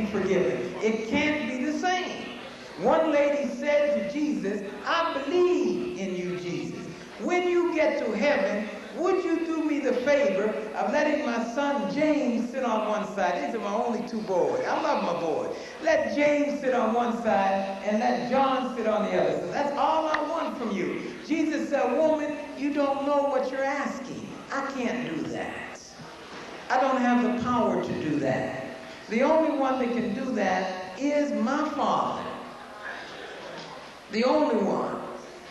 be forgiven. It can't be the same. One lady said to Jesus, I believe in you, Jesus. When you get to heaven, would you do me the favor of letting my son James sit on one side? These are my only two boys. I love my boys. Let James sit on one side and let John sit on the other. So that's all I want from you. Jesus said, woman, you don't know what you're asking. I can't do that. I don't have the power to do that. The only one that can do that is my Father. The only one.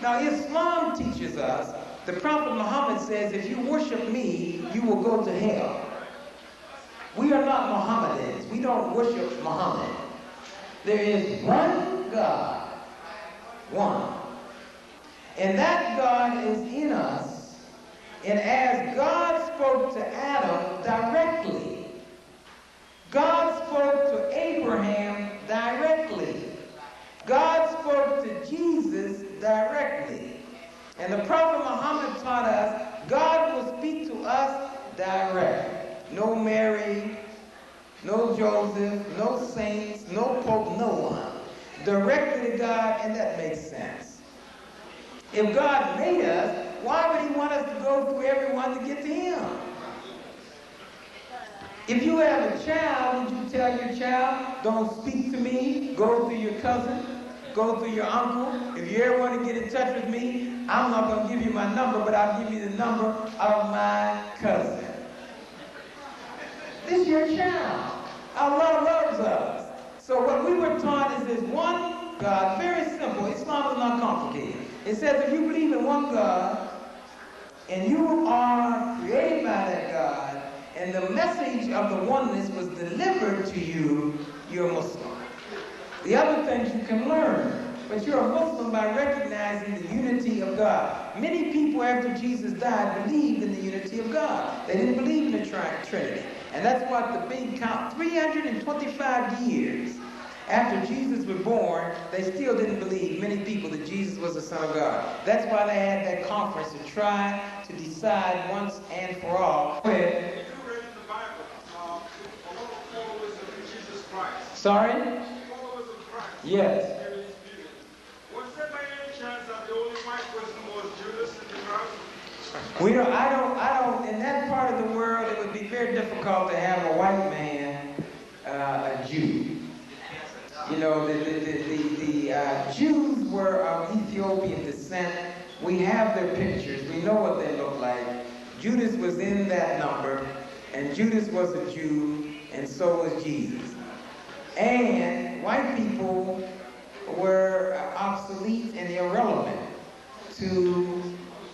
Now, Islam teaches us, the Prophet Muhammad says, if you worship me, you will go to hell. We are not Mohammedans. We don't worship Muhammad. There is one God. One. And that God is in us. And as God spoke to Adam directly, God spoke to Abraham directly. God spoke to Jesus directly. And the Prophet Muhammad taught us, God will speak to us direct. No Mary, no Joseph, no saints, no Pope, no one. Directly to God, and that makes sense. If God made us, why would he want us to go through everyone to get to him? If you have a child, would you tell your child, don't speak to me, go through your cousin, go through your uncle? If you ever want to get in touch with me, I'm not going to give you my number, but I'll give you the number of my cousin. This is your child. Allah loves us. So what we were taught is this one God, very simple. Islam is not complicated. It says if you believe in one God, and you are created by that God, and the message of the oneness was delivered to you, you're a Muslim. The other things you can learn, but you're a Muslim by recognizing the unity of God. Many people after Jesus died believed in the unity of God. They didn't believe in the Trinity. And that's what the big count, 325 years after Jesus was born, they still didn't believe, many people, that Jesus was the Son of God. That's why they had that conference to try to decide once and for all. Go ahead. Sorry? Followers of Christ. Yes. Was there by any chance that the only white person was Judas in the crowd? I don't, in that part of the world, it would be very difficult to have a white man, a Jew. You know, the Jews were of Ethiopian descent. We have their pictures. We know what they look like. Judas was in that number, and Judas was a Jew, and so was Jesus. And white people were obsolete and irrelevant to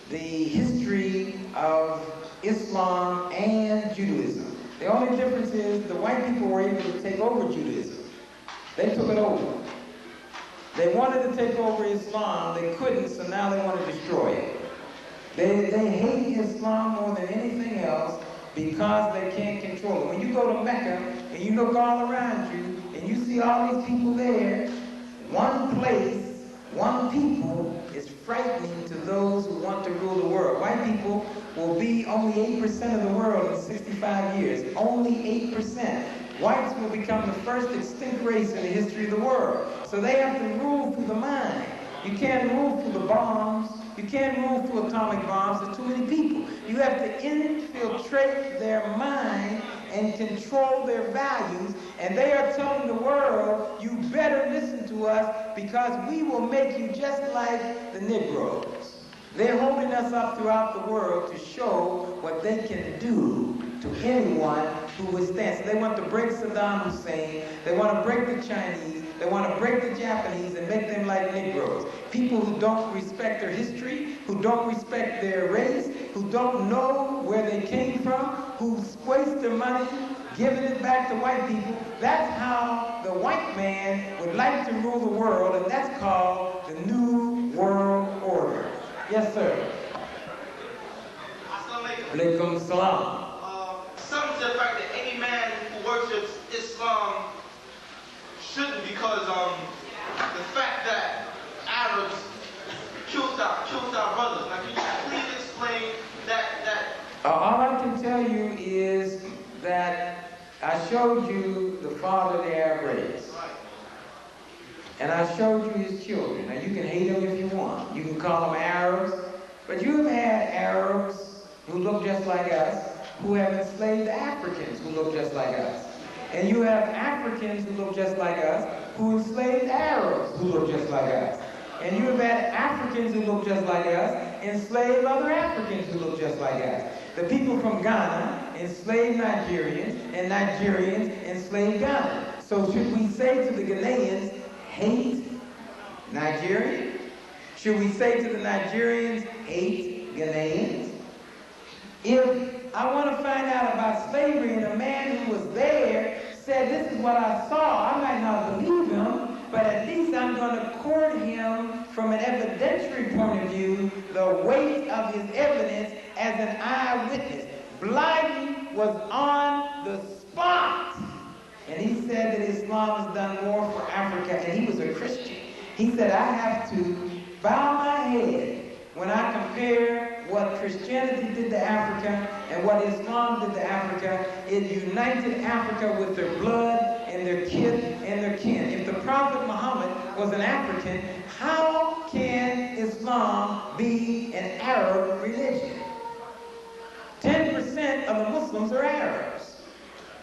the history of Islam and Judaism. The only difference is the white people were able to take over Judaism. They took it over. They wanted to take over Islam. They couldn't, so now they want to destroy it. They hate Islam more than anything else because they can't control it. When you go to Mecca and you look all around you, and you see all these people there, one place, one people is frightening to those who want to rule the world. White people will be only 8% of the world in 65 years. Only 8%. Whites will become the first extinct race in the history of the world. So they have to rule through the mind. You can't rule through the bombs. You can't rule through atomic bombs. There's too many people. You have to infiltrate their mind and control their values, and they are telling the world, you better listen to us because we will make you just like the Negroes. They're holding us up throughout the world to show what they can do to anyone who withstands. So they want to break Saddam Hussein, they want to break the Chinese, they want to break the Japanese and make them like Negroes. People who don't respect their history, who don't respect their race, who don't know where they came from, who waste their money giving it back to white people. That's how the white man would like to rule the world, and that's called the New World Order. Yes, sir. Alaikum salam. Some to the fact that any man who worships Islam shouldn't, because the fact that Arabs killed our brothers. Now, can you please explain that? All I can tell you is that I showed you the father of the Arab race. And I showed you his children. Now you can hate them if you want. You can call them Arabs. But you have had Arabs who look just like us, who have enslaved Africans who look just like us. And you have Africans who look just like us, who enslaved Arabs who look just like us. And you have had Africans who look just like us, enslaved other Africans who look just like us. The people from Ghana enslaved Nigerians, and Nigerians enslaved Ghana. So should we say to the Ghanaians, hate Nigerians? Should we say to the Nigerians, hate Ghanaians? If I want to find out about slavery and a man who was there said, this is what I saw, I might not believe him, but at least I'm going to court him from an evidentiary point of view, the weight of his evidence as an eyewitness. Blyden was on the spot, and he said that Islam has done more for Africa, and he was a Christian. He said, I have to bow my head when I compare what Christianity did to Africa and what Islam did to Africa. It united Africa with their blood and their kith and their kin. If the Prophet Muhammad was an African, how can Islam be an Arab religion? 10% of the Muslims are Arabs.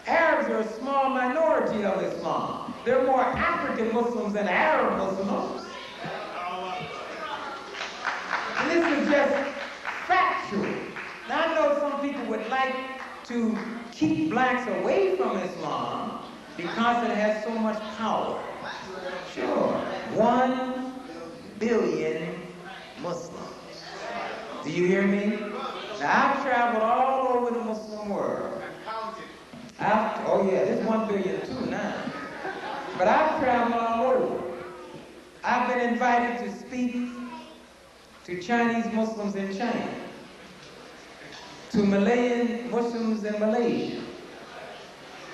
Arabs are a small minority of Islam. There are more African Muslims than Arab Muslims. And this is just factual. Now I know some people would like to keep blacks away from Islam because it has so much power. Sure, 1 billion Muslims. Do you hear me? Now I've traveled all over the Muslim world. Oh yeah, there's 1 billion too now. But I've traveled all over. I've been invited to speak to Chinese Muslims in China, to Malayan Muslims in Malaysia,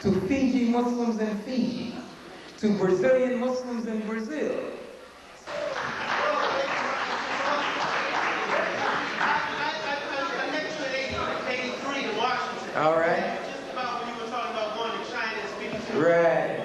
to Fiji Muslims in Fiji, to Brazilian Muslims in Brazil. I met you in 83 in Washington. All right. Just about when you were talking about going to China and speaking to Right.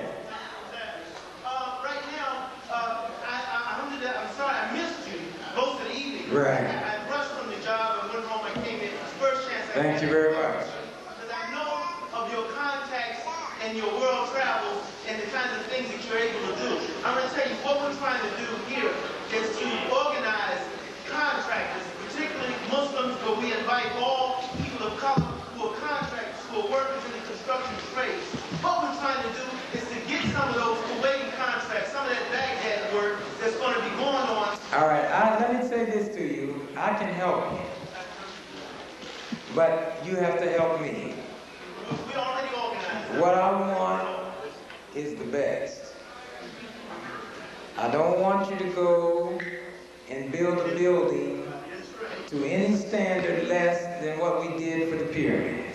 Right now, I'm sorry I missed you most of the evening. Right. I rushed from the job and went home. I came in. It's the first chance I Thank you very much. Because I know of your contacts and your world travels and the kinds of things that you're able to do. I'm going to tell you what we're trying to do here is to organize contractors, particularly Muslims, but we invite all people of color who are contractors, who are workers in the construction trades. What we're trying to do is to get some of those Kuwaiti contracts, some of that Baghdad work that's going to be going on. All right, let me say this to you. I can help you, but you have to help me. We already organized. What I want is the best. I don't want you to go and build a building to any standard less than what we did for the pyramid.